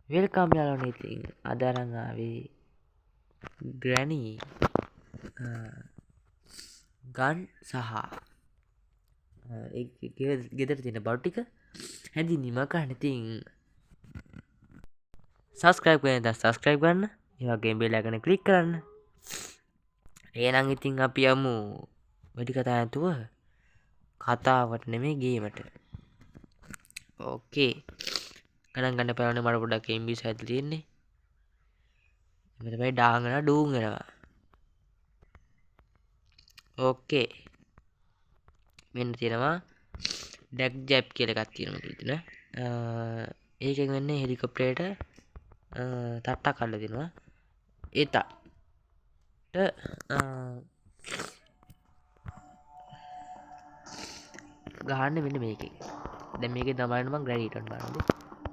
Welcome යාළුවනේ. ඉතින් අද අරන් ආවේ ග්‍රැනි ගන් සහ ගෙදර තියෙන බඩු ටික හැඳින්වීම කරන්න. ඉතින් සබස්ක්‍රයිබ් කරන්න සබස්ක්‍රයිබ් කරන්න, ඒ වගේම බෙල් අයිකන ක්ලික් කරන්න. එහෙනම් ඉතින් අපි යමු වැඩි කතා නැතුව කතාවට නෙමෙයි ගේමට. ඕකේ. ගණන් ගන්න බලන්න මට පොඩ්ඩක් MB සයිඩ් තියෙන්නේ. මෙතන මේ ඩාංගන ඩූන් වෙනවා. ඕකේ. මෙන්න තියෙනවා ඩැක් ජැප් කියලා එකක් තියෙනවා මෙතන. ඒකෙන් වෙන්නේ හෙලිකොප්ටරයට තට්ටක් අල්ල දෙනවා. ඒතට ගහන්න මෙන්න මේකේ. දැන් මේකේ තමයි මම ග්‍රැනීට් ඔන් බලන්නේ.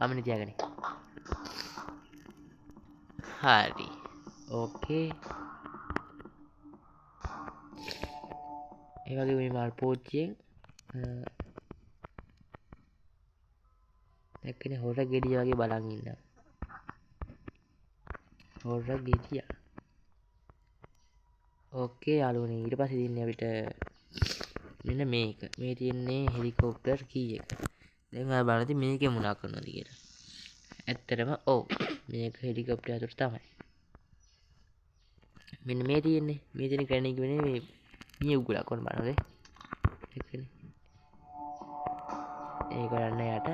අමනේ තියාගන්නේ. හරි. ඕකේ. ඒ වගේ මේ මල් පෝච්චියෙන් දැක්කනේ හොර ගෙඩිය වගේ බලන් ඉන්නවා. හොර ගෙඩිය. ඕකේ යාළුවනේ. ඊට පස්සේ තියන්නේ අපිට මෙන්න මේක. මේ තියන්නේ හෙලිකොප්ටර් කී එක. දැන් ඔයා බලන්න ඉතින් මේකේ මොනා කරනවද කියලා. ඇත්තටම ඔව්. මේක හෙලිකොප්ටර් අතර තමයි. මෙන්න මේ තියෙන්නේ. මේ තියෙන ග්‍රැනි කියන්නේ මේ මිය උගලක් වුණ බලනද? දැක්කනේ. ඒක කරන්න යට.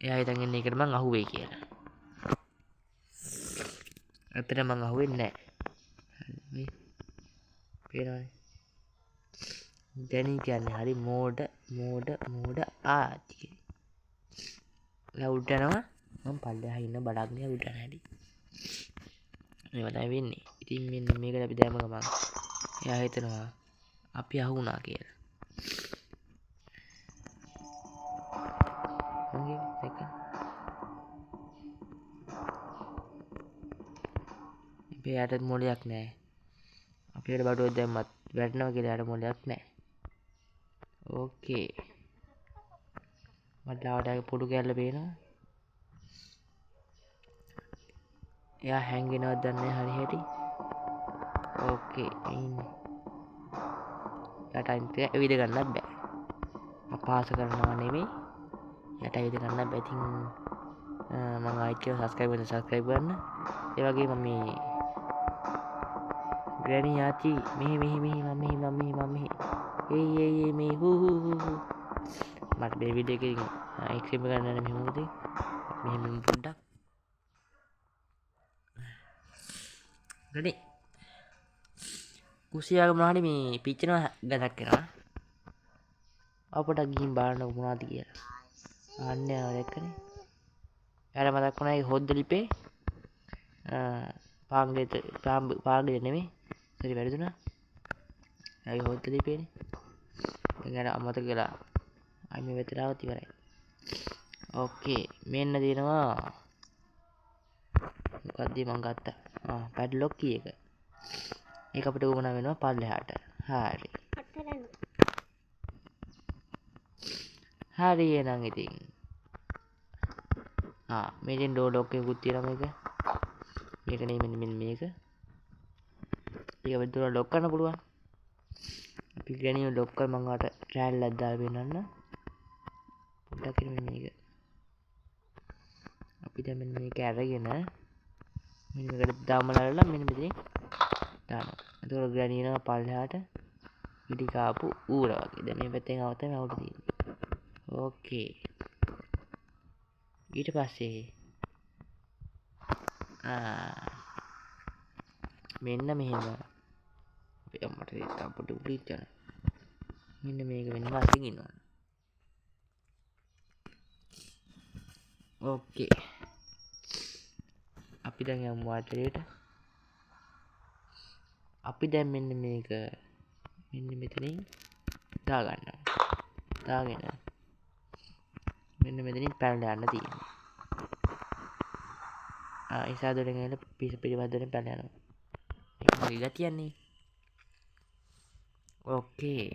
එයා හිතන් ඉන්නේ ඒකට මං අහුවෙයි කියලා. ඇත්තට මං අහුවෙන්නේ නැහැ. මේ පේනවනේ. ග්‍රැනි කියන්නේ හරි මෝඩ ආච්චි. එයා උඩ යනවා. මම පල්ලෙහා ඉන්න බලන්නේ උඩ යන හැටි. මේව තමයි වෙන්නේ. ඉතින් මෙන්න මේකට අපි දැම්ම ගමන් එයා හිතනවා අපි අහු වුණා කියලා. මගේ දෙක අපේ යට මොලයක් නැහැ. අපිට බඩුවක් දැම්මත් වැටෙනවා කියලා යට මොලයක් නැහැ. ඕකේ. මට ලාවටගේ පොඩු කැල්ල පේනවා. එයා හැංගෙනවත් දන්නේ හරි හැටි. ඕකේ. ඉන්නේ. යට අනිත් ඇවිද ගන්නත් බෑ. අපහාස කරනවා නෙමෙයි. යට ඇවිද ගන්නත් බෑ. ඉතින් මම ආයිත් කියලා සබස්ක්‍රයිබ් කරන්න. ඒ වගේ මම මේ ග්‍රැනි ආච්චි මෙහි මම ඒ මේ හූ මට මේ වීඩියෝ එකකින් එක්ස්පීරියන්ස් ගන්න යන මෙහෙම උදේ මෙහෙම පොඩ්ඩක් ගඩේ කුසියාග මොනවද මේ පිච්චෙනවා ගඳක් එනවා. අපට ගිහින් බලන්න මොනවද කියලා. අන්න දැක්කනේ. යාර මතක් වුණා ඒ හොද්ද ලිපේ පාංගෙ නෙමෙයි. සරි වැරදුනා. ඒ හොද්ද ලිපේනේ. දැන් අමතක කළා. අයි මේ වෙතරාවත් ඉවරයි. ඕකේ. මෙන්න තියෙනවා මොකක්ද මං ගත්තා. පැඩ්ලොක් කී එක. ඒක අපිට උවමනා වෙනවා පල්ලෙහාට. හරි. හරි එහෙනම් ඉතින්. මේකෙන් ඩෝර් ලොක් එකකුත් තියෙනවා මේක. මේක නෙමෙයි මෙන්න මේක. ඒක අපිට ඩෝර් ලොක් කරන්න පුළුවන්. අපි ග්‍රැනිව ලොක් කර මං අර ට්‍රයල් එකක් දාලා පෙන්නන්න. පොඩ්ඩක් මෙන්න මේක. අපි දැන් මෙන්න මේක අරගෙන මෙන්න මේකට දාමලලා මෙන්න මෙතනින් දානවා. එතකොට ග්‍රැනි එනවා පල්ලෙහාට පිටි කාපු ඌර වගේ. දැන් මේ පැත්තෙන් ආව තමයි අවුට තියෙන්නේ. ඕකේ. ඊට පස්සේ මෙන්න මෙහෙම අපි අම්මට දෙන්න පොඩි උඩින් යන. මෙන්න මේක වෙන මාසින් ඉන්නවා. ඕකේ. අපි දැන් යමු වාටරේට. අපි දැන් මෙන්න මේක මෙන්න මෙතනින් දා ගන්නවා. දාගෙන මෙන්න මෙතනින් පැනලා යන්න තියෙනවා. ඉසාදොරෙන් එන පිළිවදෙන් පැනලා යනවා. ඒක මගේ ගතියන්නේ. ඕකේ.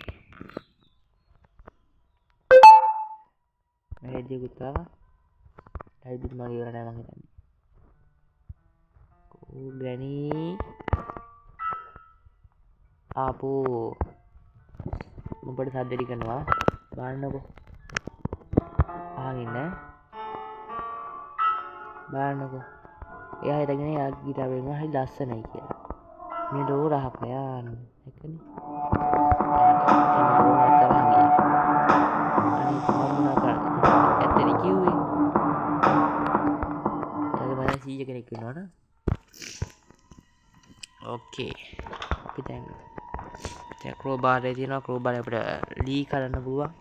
වැඩි ගුත්තා ඩයිවිත් මගේ ඉවර නෑ මං හිතන්නේ. ග්‍රැනී ආපෝ උඹට සද්දෙඩි කරනවා බලන්නකෝ. අහන් ඉන්න බලන්නකෝ. එයා හිතගෙන එයා ගිටාර් වෙනවා හරි ලස්සනයි කියලා. මේ ඩෝ රහක් නෑ එකනේ. අනිත් මම මොනා කරන්නේ? ඇත්තනේ කිව්වේ. එයාගේ මම 100 කෙනෙක් වෙනවනේ. ඕකේ. අපි දැන් ක්‍රෝබාර් එකේ තියෙනවා. ක්‍රෝබාර් අපිට ලී කරන්න පුළුවන්.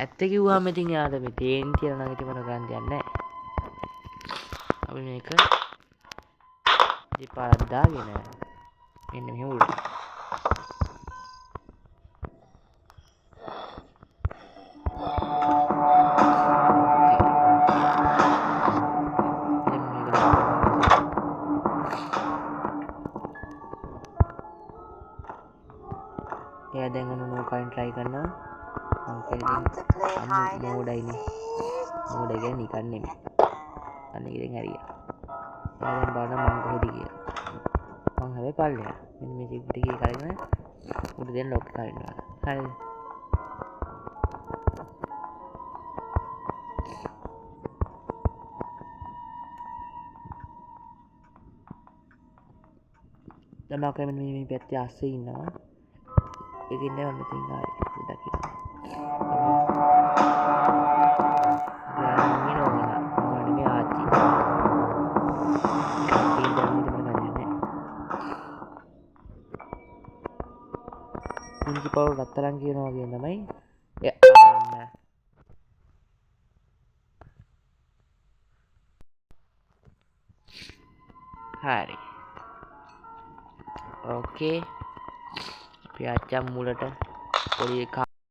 ඇත්ත කිව්වම ඉතින් යාට මේ තේන් කියලා නම් ඉතින් මොන ගන්න දෙයක් නැහැ. අපි මේක දෙපාරක් දාගෙන මෙන්න මෙහෙම උල්ට. එයා දැන් ඔන්න නෝකෙන් try කරනවා. මෝඩයිනේ. මෝඩ කියන්නේ නිකන් නෙමෙයි. අනේ ඉතින් හරියට. එයා දැන් බලන්න මං කොහෙද කියලා. මං හැබැයි පල්ලෙහා. මෙන්න මේ සිග්නල් එකේ කරගෙන උඩ දෙන්න ලොක් කරනවා. හරිද? දැන් මම මෙන්න මේ පැත්තේ අස්සේ ඉන්නවා. ඒකින් නෑ මම මෙතන ආවේ. පොඩ්ඩක් ඉන්න. පව් රත්තරන් කියනවා වගේ තමයි. හරි. ඕකේ. අපි ආච්චම් මුලට පොඩි